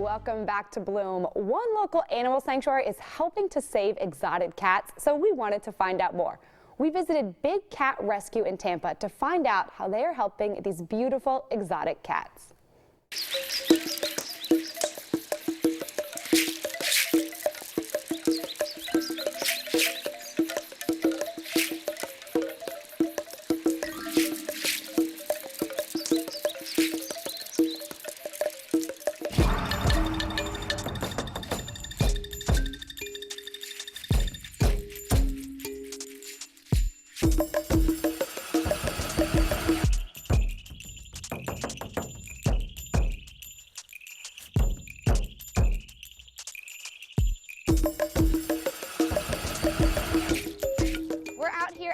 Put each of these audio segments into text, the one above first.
Welcome back to Bloom. One local animal sanctuary is helping to save exotic cats, so we wanted to find out more. We visited Big Cat Rescue in Tampa to find out how they are helping these beautiful exotic cats.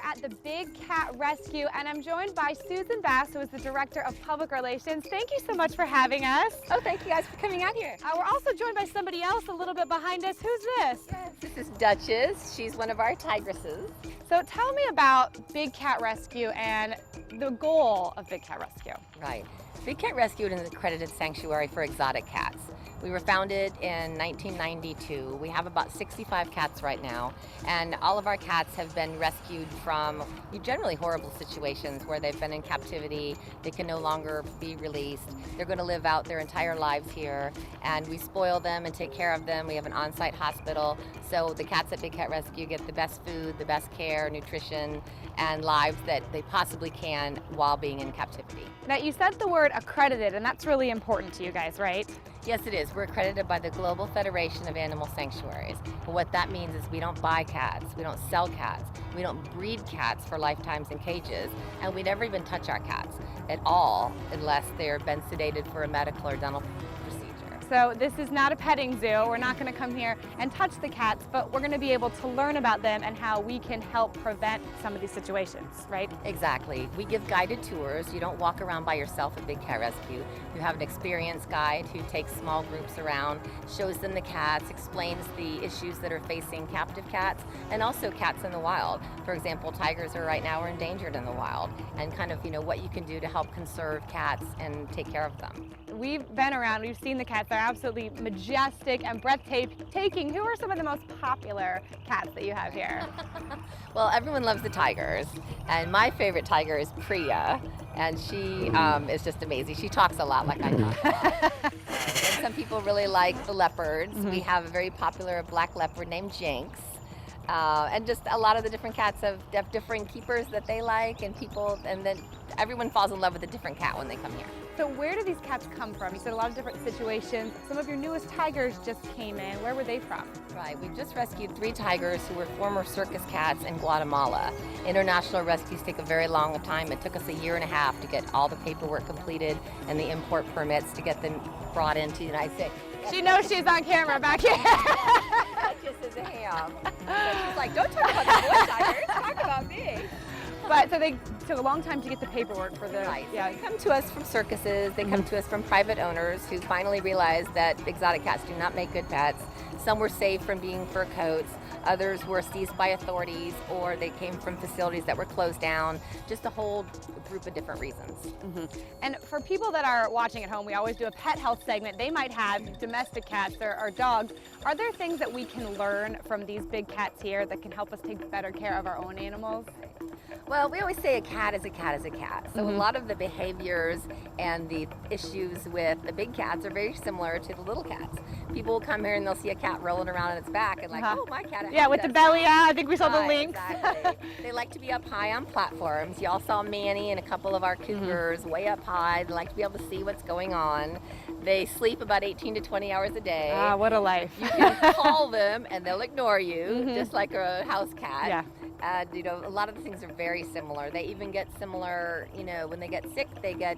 At the Big Cat Rescue, and I'm joined by Susan Bass, who is the Director of Public Relations. Thank you so much for having us. Oh, thank you guys for coming out here. We're also joined by somebody else a little bit behind us. Who's this? Yes, this is Duchess. She's one of our tigresses. So tell me about Big Cat Rescue and the goal of Big Cat Rescue. Right. Big Cat Rescue is an accredited sanctuary for exotic cats. We were founded in 1992. We have about 65 cats right now, and all of our cats have been rescued from generally horrible situations where they've been in captivity. They can no longer be released. They're going to live out their entire lives here, and we spoil them and take care of them. We have an on-site hospital, so the cats at Big Cat Rescue get the best food, the best care, nutrition, and lives that they possibly can while being in captivity. Now, you said the word accredited, and that's really important to you guys, right? Yes, it is. We're accredited by the Global Federation of Animal Sanctuaries. But what that means is we don't buy cats, we don't sell cats, we don't breed cats for lifetimes in cages, and we never even touch our cats at all unless they're been sedated for a medical or dental procedure. So this is not a petting zoo. We're not going to come here and touch the cats, but we're going to be able to learn about them and how we can help prevent some of these situations, right? Exactly. We give guided tours. You don't walk around by yourself at Big Cat Rescue. You have an experienced guide who takes small groups around, shows them the cats, explains the issues that are facing captive cats and also cats in the wild. For example, tigers are right now endangered in the wild, and kind of, what you can do to help conserve cats and take care of them. We've been around, we've seen the cats. They're absolutely majestic and breathtaking. Who are some of the most popular cats that you have here? Well, everyone loves the tigers, and my favorite tiger is Priya, and she is just amazing. She talks a lot like I talk. And some people really like the leopards. We have a very popular black leopard named Jinx. And just a lot of the different cats have different keepers that they like, and then everyone falls in love with a different cat when they come here. So where do these cats come from? You said a lot of different situations. Some of your newest tigers just came in. Where were they from? Right, we've just rescued 3 tigers who were former circus cats in Guatemala. International rescues take a very long time. It took us a year and a half to get all the paperwork completed and the import permits to get them brought into the United States. She knows she's on camera back here. That just is a ham. So she's like, don't talk about the boy tigers, talk about me. But so they took a long time to get the paperwork for the... Right. Yeah. They come to us from circuses. They come to us from private owners who finally realized that exotic cats do not make good pets. Some were saved from being fur coats. Others were seized by authorities, or they came from facilities that were closed down. Just a whole group of different reasons. And for people that are watching at home, we always do a pet health segment. They might have domestic cats or dogs. Are there things that we can learn from these big cats here that can help us take better care of our own animals? Well, we always say a cat is a cat is a cat. So a lot of the behaviors and the issues with the big cats are very similar to the little cats. People will come here and they'll see a cat rolling around on its back and like, oh, my cat. Yeah, with the belly out. I think we saw the links. Exactly. They like to be up high on platforms. Y'all saw Manny and a couple of our cougars way up high. They like to be able to see what's going on. They sleep about 18 to 20 hours a day. Ah, what a life. You can call them and they'll ignore you, just like a house cat. Yeah. A lot of the things are very similar. They even get similar, when they get sick, they get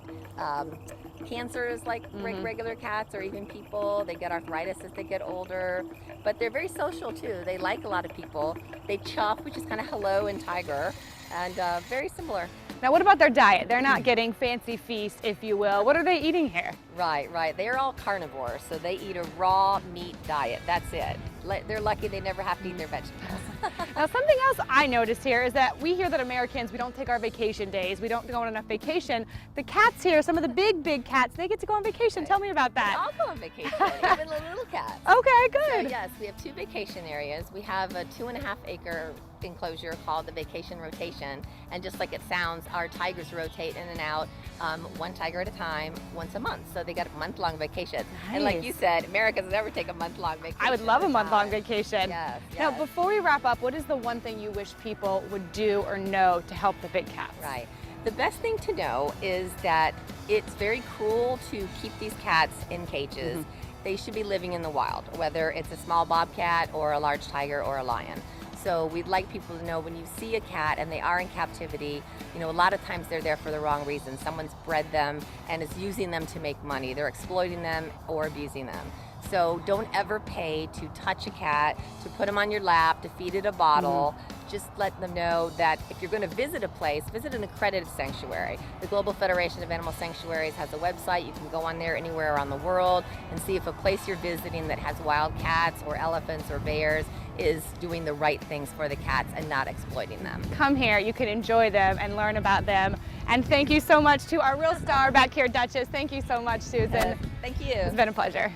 cancers like regular cats or even people. They get arthritis as they get older, but they're very social too. They like a lot of people. They chuff, which is kind of hello in tiger, and very similar. Now, what about their diet? They're not getting fancy feast, if you will. What are they eating here? Right. They are all carnivores, so they eat a raw meat diet. That's it. they're lucky they never have to eat their vegetables. Now, something else I noticed here is that we hear that Americans, we don't take our vacation days. We don't go on enough vacation. The cats here, some of the big cats, they get to go on vacation. Tell me about that. They all go on vacation, even the little cats. Okay, good. So yes, we have 2 vacation areas. We have a 2.5-acre enclosure called the vacation rotation, and just like it sounds, our tigers rotate in and out, 1 tiger at a time, once a month. So they get a month-long vacation. Nice. And like you said, Americans never take a month-long vacation. I would love a month-long vacation. Yes, Now, yes. before we wrap up, what is the one thing you wish people would do or know to help the big cats? Right. The best thing to know is that it's very cruel to keep these cats in cages. They should be living in the wild, whether it's a small bobcat or a large tiger or a lion. So we'd like people to know when you see a cat and they are in captivity, you know, a lot of times they're there for the wrong reason. Someone's bred them and is using them to make money. They're exploiting them or abusing them. So don't ever pay to touch a cat, to put them on your lap, to feed it a bottle. Just let them know that if you're going to visit a place, visit an accredited sanctuary. The Global Federation of Animal Sanctuaries has a website. You can go on there anywhere around the world and see if a place you're visiting that has wild cats or elephants or bears is doing the right things for the cats and not exploiting them. Come here, you can enjoy them and learn about them. And thank you so much to our real star back here, Duchess. Thank you so much, Susan. Thank you. It's been a pleasure.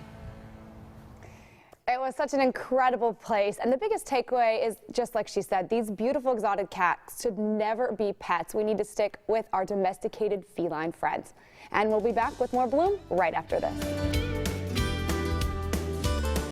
It was such an incredible place, and the biggest takeaway is, just like she said, these beautiful exotic cats should never be pets. We need to stick with our domesticated feline friends. And we'll be back with more Bloom right after this.